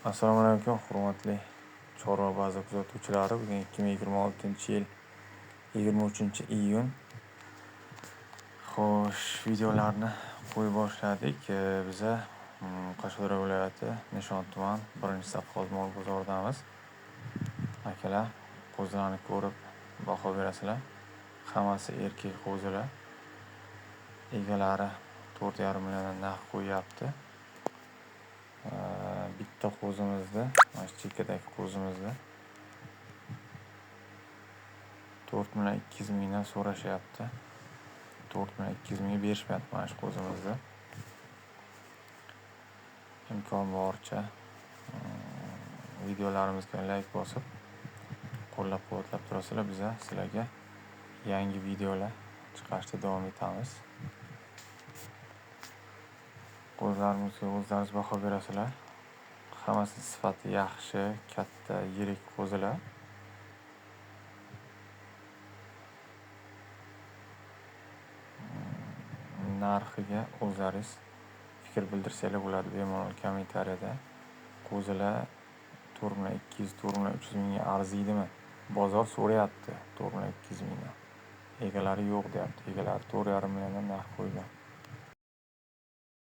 Assalomu alaykum, hurmatli chorva baza kuzatuvchilari. Bugun 2026-yil 23-iyun. Xo'sh, videolarni qo'yib boshladik. Biza Qashqadaryo viloyati Nishon tuman 1-safxoz mol bozoridamiz. Akalar, qo'zilarni ko'rib baho berasizlar. Hammasi erkak qo'zilar. Egalari 4,5 milliondan narx qo'yapti. Bitta qo'zimizni, mana shu chekkadagi qo'zimizni 4,2 mingdan so'rashyapti. 4,2 mingga berishmayapti mana shu qo'zimizni. Imkon boricha videolarimizga like bosib, qo'llab-quvvatlab turasizlar. Biz sizlarga yangi videolar chiqarishda davom etamiz. Qo'zlarimizga o'zlaringiz baho berasizlar. Hammasi sifati yaxshi, katta, yirik qo'zilar. Narxiga o'zlaringiz fikr bildirsanglar bo'ladi bemalol kommentariyada. Qo'zilar 4,200, 4,300 mingga arziydimi? Bozor so'rayapti 4,200 mingdan. Egalari yo'q deyapti. Egalari 4,5 milliondan narx qo'ygan.